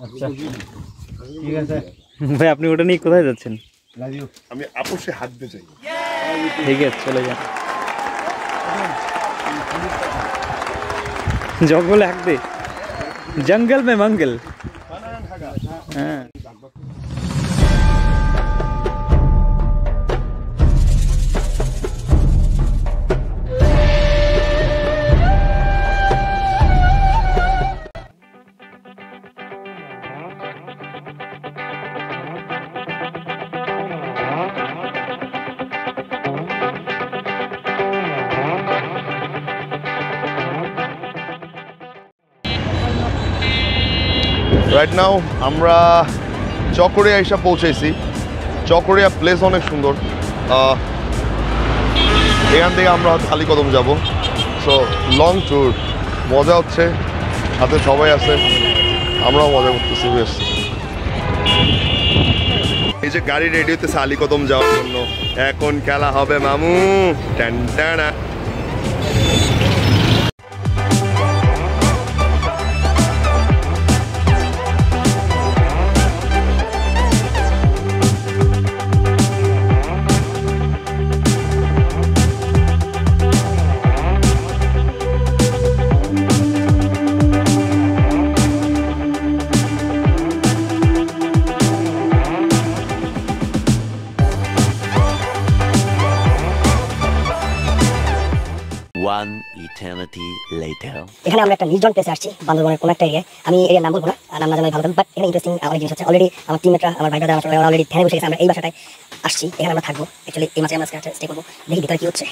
আচ্ছা ঠিক আছে ভাই, আপনি ওটা নিয়ে কোথায় যাচ্ছেন? আমি আপোষে হাত দিতে চাই। ঠিক আছে, চলে যান। জঙ্গলে হাঁকবে, জঙ্গল মে মঙ্গল। হ্যাঁ রাইট নাও আমরা চকরিয়া এসে পৌঁছেছি। চকরিয়া প্লেস অনেক সুন্দর। এখান থেকে আমরা আলীকদম যাব। সো লং ট্যুর, মজা হচ্ছে, সাথে সবাই আছে, আমরাও মজা করতেছি বেশ। এই যে গাড়ি রেডি হতেছে আলীকদম যাওয়ার জন্য। এখন খেলা হবে মামু, টান টানা। One eternity later. এখানে আমরা একটা নির্জন প্লেসে আসছি, বান্দরবনের কোন একটা এরিয়ায়। আমি এরিয়ার নাম বলবো না, নাম না জানাই ভালো, বাট এখানে ইন্টারেস্টিং অনেক জিনিস আছে। অলরেডি আমার টিমমেটরা, আমার ভাই ব্রাদার, আমরা অলরেডি ধ্যানে বসে গেছে। আমরা এই বাসাটায় আসছি, এখানে আমরা থাকবো। অ্যাকচুয়ালি এই মাসে আমরা স্টে করবো, দেখি ভিতরে কি হচ্ছে।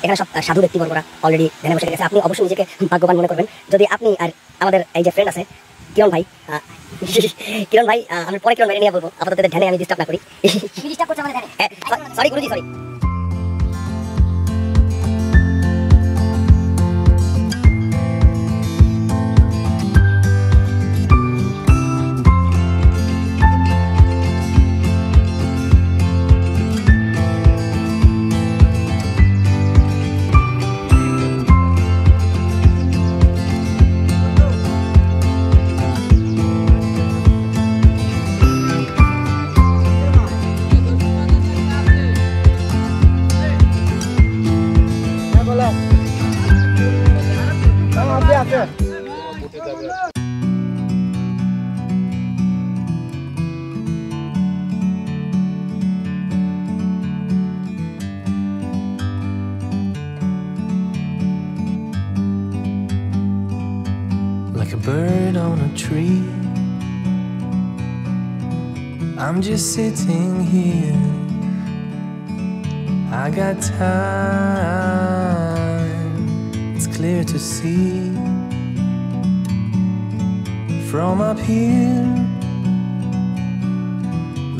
এখানে সব সাধু ব্যক্তিবর্গরা অলরেডি ধ্যানে বসে গেছে। আপনি অবশ্যই নিজেকে ভাগ্যবান মনে করবেন যদি আপনি আর আমাদের এই যে ফ্রেন্ড আছে কিরণ ভাই, কিরণ ভাই, আমি পরে কিরণ ভাই নিয়ে বলবো। আপাতত ধ্যানে আমি ডিস্টার্ব না করি। ডিস্টার্ব করছে আমাদের ধ্যানে। Sorry Guruji, sorry. Like a bird on a tree, I'm just sitting here. I got time, it's clear to see. From up here,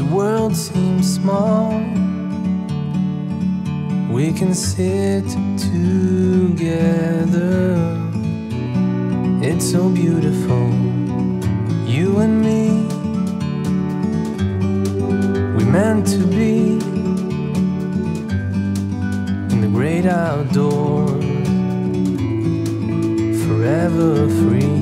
the world seems small. We can sit together. It's so beautiful, you and me. We meant to be in the great outdoors, forever free.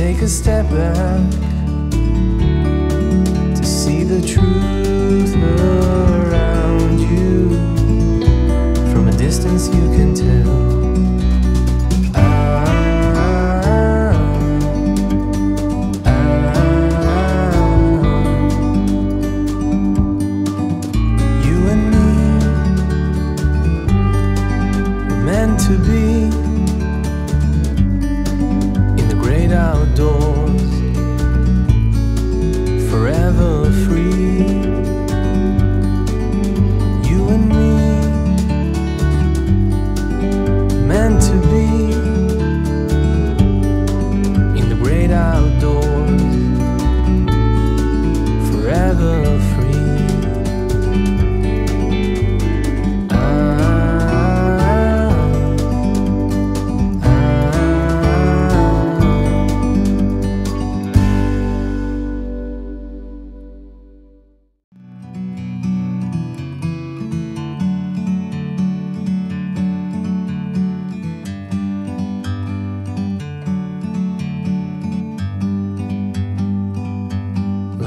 Take a step back to see the truth around you. From a distance you can tell. You and me were meant to be outdoors, forever free. You and me, meant to be in the great outdoors, forever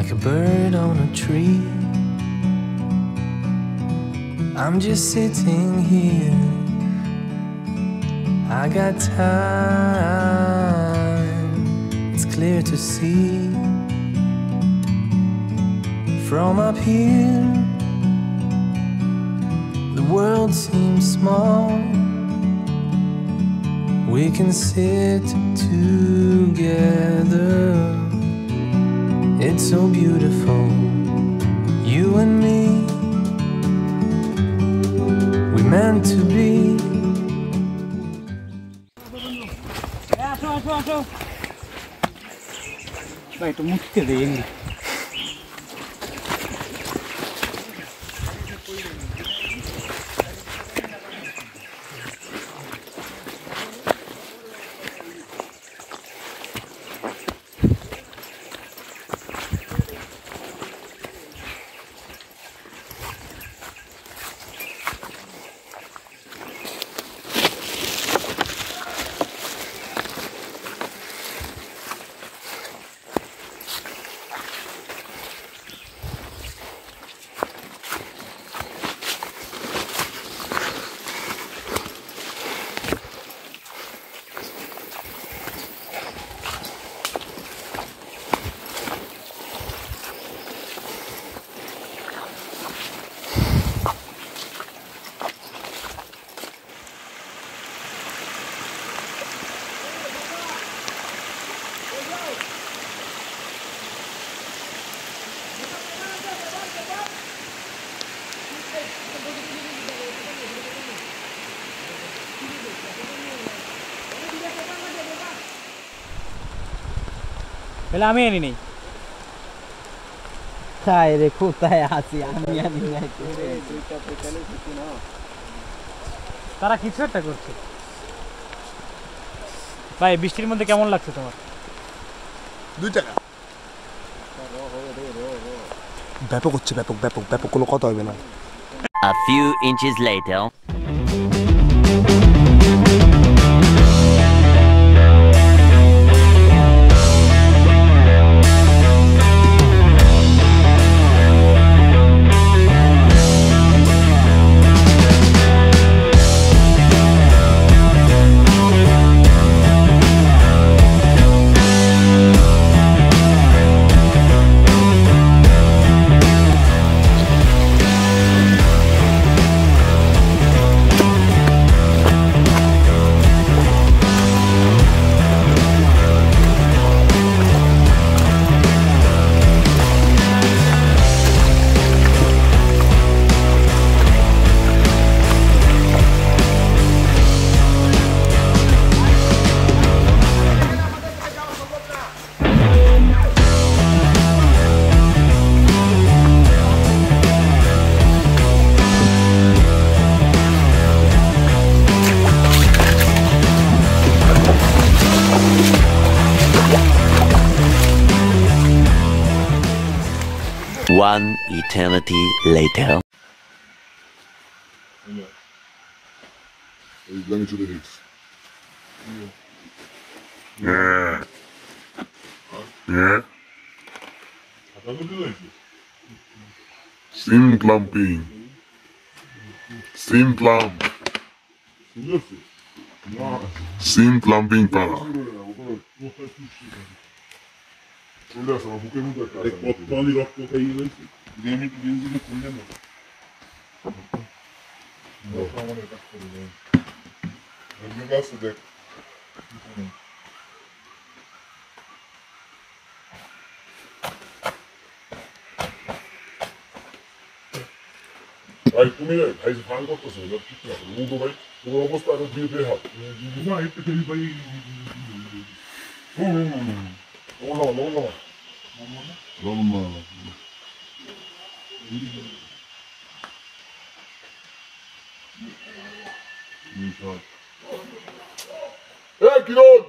like a bird on a tree. I'm just sitting here, I got time, it's clear to see. From up here, the world seems small. We can sit together, it's so beautiful, you and me, we meant to be. ভাই একটু মুখতে দেন তাহলে আমি আনি নেই তাই রে কোথায় আছি আমি আনি নাই তারা কিছু একটা করছে ভাই বৃষ্টির মধ্যে কেমন লাগছে তোমার 2 টাকা ব্যাপক হচ্ছে ব্যাপক ব্যাপক ব্যাপক কোনো কথা হবে না A few inches later. One eternity later. Let me do the hits. Sin clumping. Sin clump. Sin clumping para. ভাই তুমি ভাই ফান করতেছো না ঠিক না মুদো ভাই তোমার অবস্থা আরো দিয়ে দে হাত না এটা তুমি ভাই Hey, Kiron!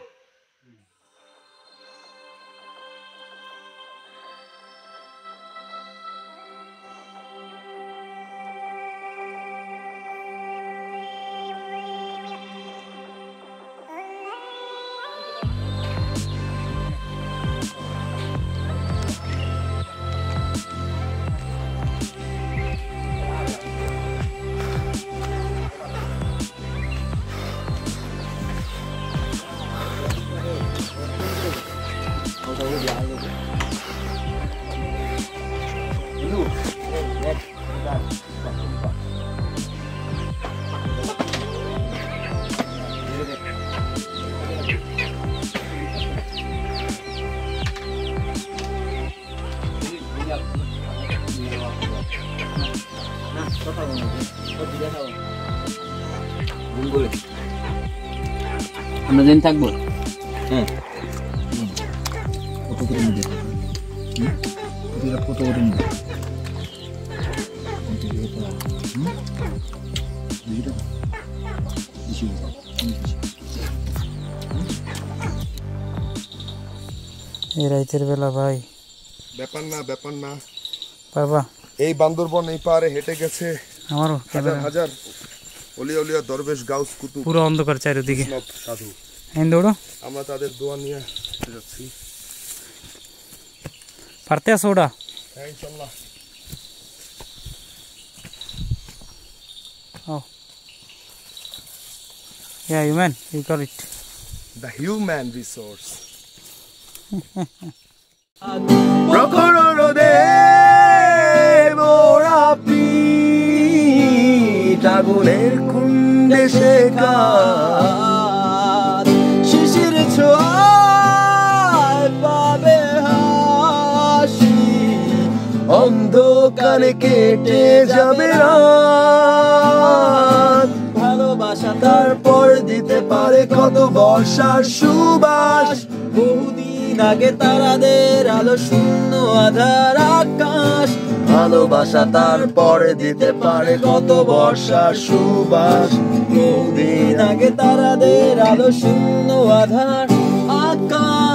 আমরা যেন থাকবো হ্যাঁ কত করে নিবে এই রাতের বেলা ভাই ব্যাপার না বাবা এই বান্দরবন এই পারে হেঁটে গেছে আমারও হাজার অলিয়া অলিয়া দরবেশ গাউস কুতুব পুরো অন্ধকার চারিদিকে সাধু দৌড়ো আমরা তাদের দোয়া নিয়ে যাচ্ছি পারতে আসো ওটা হ্যাঁ ইনশাআল্লাহ Oh. Yeah, you man, you got it. The human resource. প্রখর রোদে মোরা পিঠ আগুনের কুণ্ডে শেখা শিশির ছোঁয়ায় পাবে হাসি অন্ধকারে কেটে যাবে রাত ভালোবাসা তারপর দিতে পারে কত বর্ষার সুবাস বহুদিন আগে তারাদের আলো শূন্য আধার আকাশ ভালোবাসা তারপর দিতে পারে কত বর্ষার সুবাস বহুদিন আগে তারাদের আলো শূন্য আধার আকাশ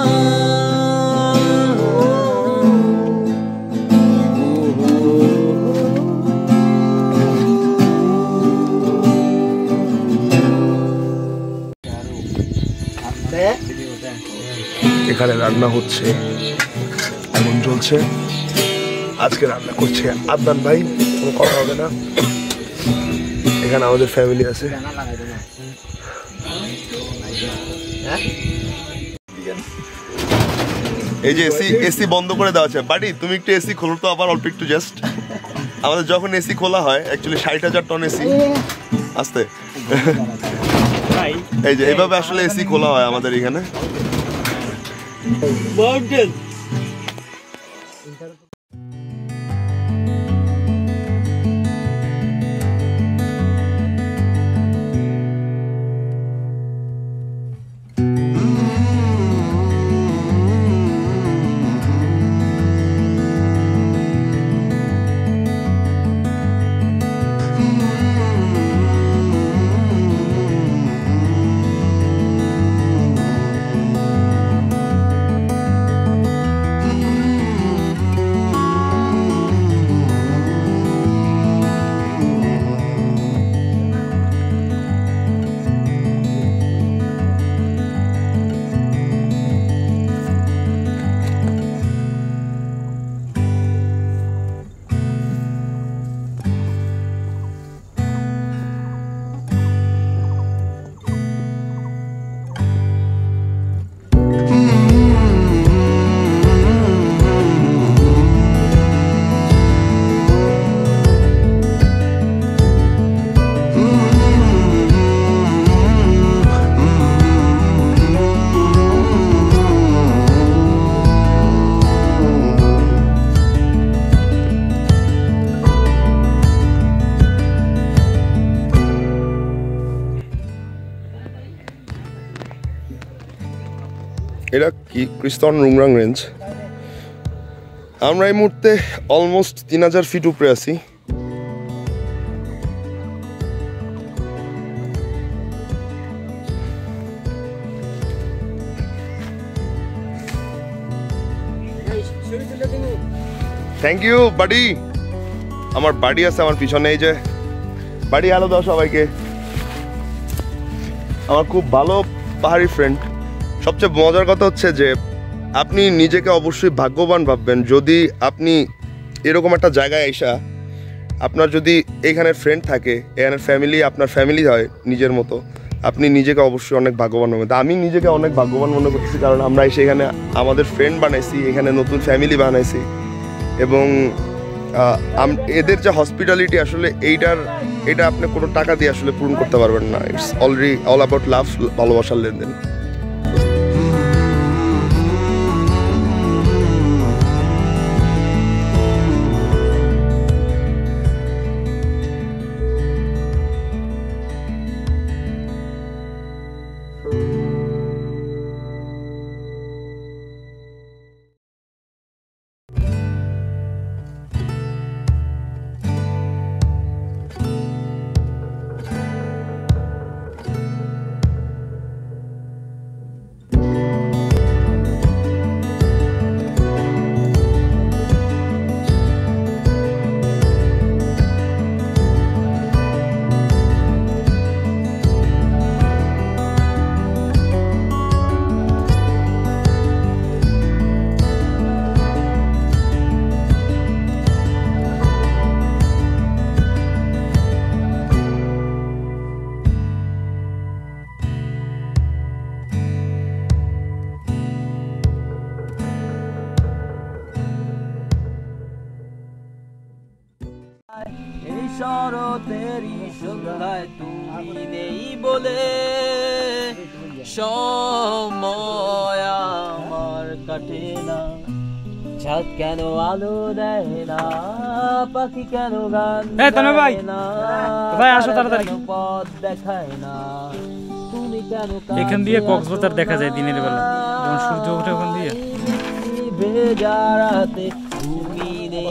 এখানে রান্না হচ্ছে আগুন জ্বলছে আজকে রান্না করছে আদনান ভাই কোনো কথা হবে না এখানে আমাদের ফ্যামিলি আছে এই যে এসি বন্ধ করে দেওয়া আছে বাড়ি তুমি একটু এসি খোলো তো আবার অল্প একটু জাস্ট আমাদের যখন এসি খোলা হয় অ্যাকচুয়ালি 60,000 টন এসি আস্তে এই যে এইভাবে আসলে এসি খোলা হয় আমাদের এখানে Mountain. এটা কি ক্রিস্টন রুংরাং রেঞ্জ আমরা এই মুহূর্তে অলমোস্ট 3000 ফিট উপরে আছি থ্যাংক ইউ বাডি আমার বাডি আছে আমার পিছনে এই যে বাডি হ্যালো দাও সবাইকে আমার খুব ভালো পাহাড়ি ফ্রেন্ড সবচেয়ে মজার কথা হচ্ছে যে আপনি নিজেকে অবশ্যই ভাগ্যবান ভাববেন যদি আপনি এরকম একটা জায়গায় আইসা আপনার যদি এখানে ফ্রেন্ড থাকে এখানে ফ্যামিলি আপনার ফ্যামিলি হয় নিজের মতো আপনি নিজেকে অবশ্যই অনেক ভাগ্যবান মনে করতে আমি নিজেকে অনেক ভাগ্যবান মনে করতেছি কারণ আমরা এসে এখানে আমাদের ফ্রেন্ড বানাইছি এখানে নতুন ফ্যামিলি বানাইছি এবং এদের যে হসপিটালিটি আসলে এটা আপনি কোনো টাকা দিয়ে আসলে পূরণ করতে পারবেন না ইটস অলরেডি অল অ্যাবাউট লাভ ভালোবাসার লেনদেন শরতেরই সন্ধ্যায় তুমি নেই বলে সময় আমার কাটে না চাঁদ কেন আলো দেয় না পাখি কেন গান গায় না ভাই আসো তাড়াতাড়ি পথ দেখায় না তুমি কেন এখান দিয়ে কক্সবাজার দেখা যায় দিনের বেলা যখন সূর্য ওঠে ওখান দিয়ে ভেজা রাতে তুমি নেই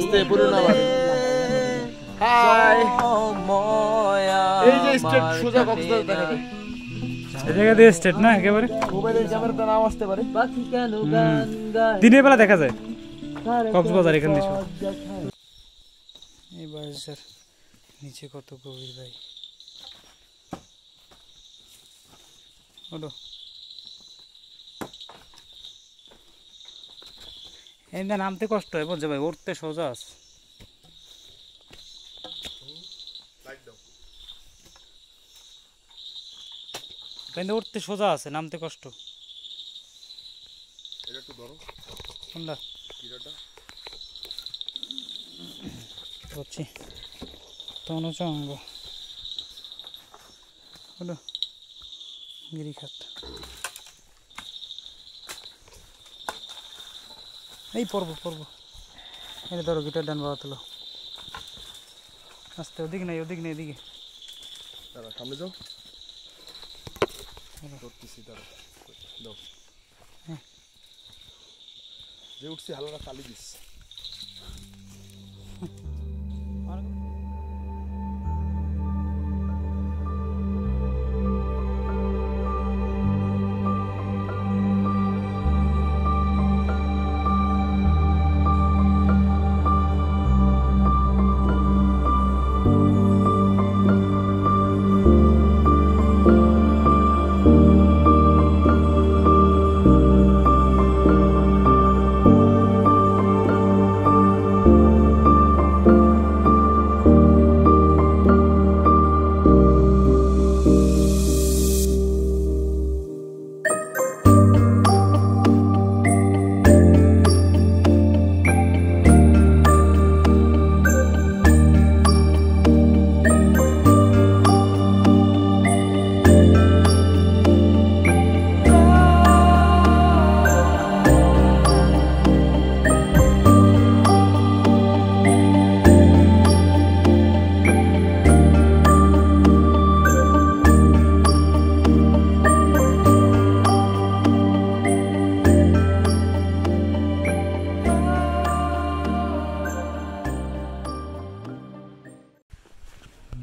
হাই এই যে স্টেট সোজা কক্সবাজার দেখা যায় এই জায়গা দিয়ে স্টেট না একেবারে মোবাইলের ক্যামেরাটা নাও আসতে পারে পাখি কেন গান গায় দিনের বেলা দেখা যায় কক্সবাজার এখান দিয়ে এই বাজার নিচে কত গভীর ভাই ওলো এই নামতে কষ্ট হয় বুঝছে ভাই উঠতে সোজা আছে কিন্তু উঠতে সোজা আছে নামতে কষ্ট এটা একটু ধরো কোনটা কিরাটা বুঝছি তখন চঙ্গ হলো গিরিখাত এই পড়বো এটা ধরো গিটার ডান বাবা তোলো আস্তে ওদিকে নাই এদিকে দাঁড়া সামনে যাও ধরতেছি দাঁড়া দাও যে উঠছি হালকা কালি দিস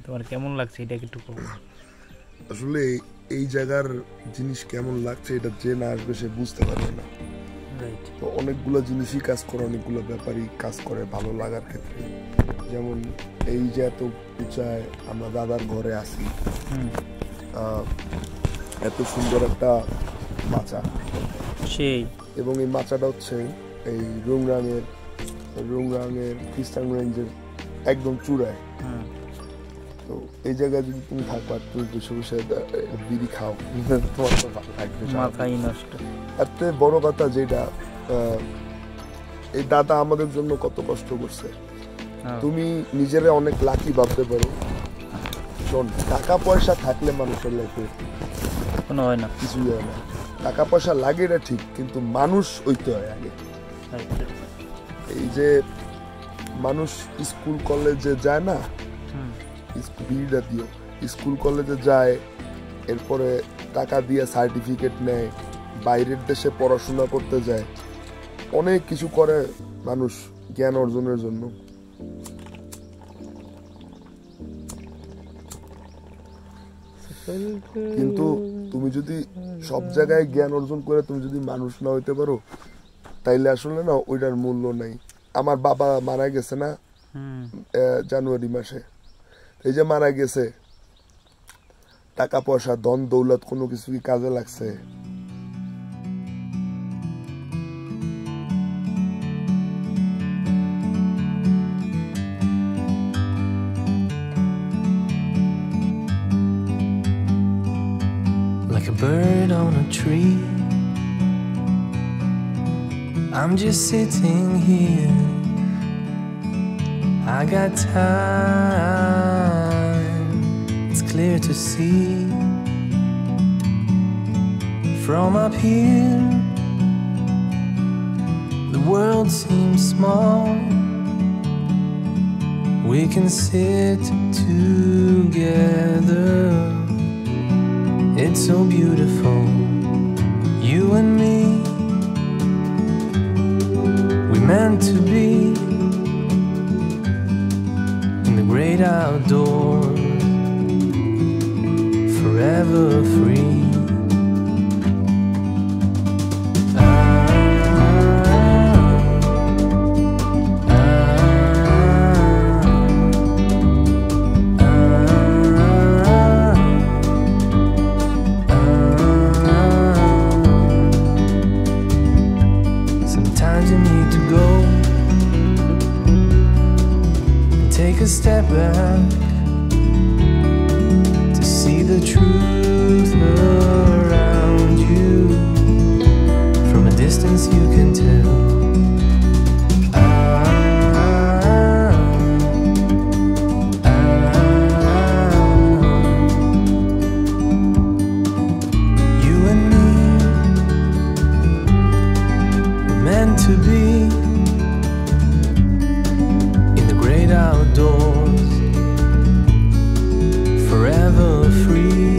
তোমার কেমন লাগছে এটা একটু আসলে এই জায়গার জিনিস কেমন লাগছে এটা যে না আসবে সে বুঝতে পারবে না তো অনেকগুলো জিনিসই কাজ করে অনেকগুলো ব্যাপারই কাজ করে ভালো লাগার ক্ষেত্রে যেমন এই যে এত উঁচায় আমরা দাদার ঘরে আসি এত সুন্দর একটা মাচা সেই এবং এই মাচাটা হচ্ছে এই রুংরাঙের খ্রিস্টান রেঞ্জের একদম চূড়ায় তো এই জায়গায় যদি তুমি থাকবা তুমি বসে বসে বিড়ি খাও তোমার তো ভালো লাগবে মাথাই নষ্ট এত বড় কথা যেটা এই দাদা আমাদের জন্য কত কষ্ট করছে তুমি নিজেরা অনেক লাকি ভাবতে পারো শোন টাকা পয়সা থাকলে মানুষের লাইফে কোনো হয় না কিছুই হয় না টাকা পয়সা লাগে এটা ঠিক কিন্তু মানুষ হইতে হয় আগে এই যে মানুষ স্কুল কলেজে যায় না বিড়িটা দিও স্কুল কলেজে যায় এরপরে টাকা দিয়ে সার্টিফিকেট নেয় বাইরের দেশে পড়াশোনা করতে যায় অনেক কিছু করে মানুষ জ্ঞান অর্জনের জন্য কিন্তু তুমি যদি সব জায়গায় জ্ঞান অর্জন করে তুমি যদি মানুষ না হইতে পারো তাইলে আসলে না ওইটার মূল্য নাই আমার বাবা মারা গেছে না জানুয়ারি মাসে এই যে মারা গেছে টাকা পয়সা ধন দৌলত কোনো কিছু কি কাজে লাগছে Like a bird on a tree, I'm just sitting here. I got time. clear to see. From up here, the world seems small. We can sit together. It's so beautiful, you and me. We meant to be in the great outdoors, forever free. Sometimes you need to go and take a step back to see the truth around you. From a distance you can tell. You and me were meant to be in the great outdoors, forever free.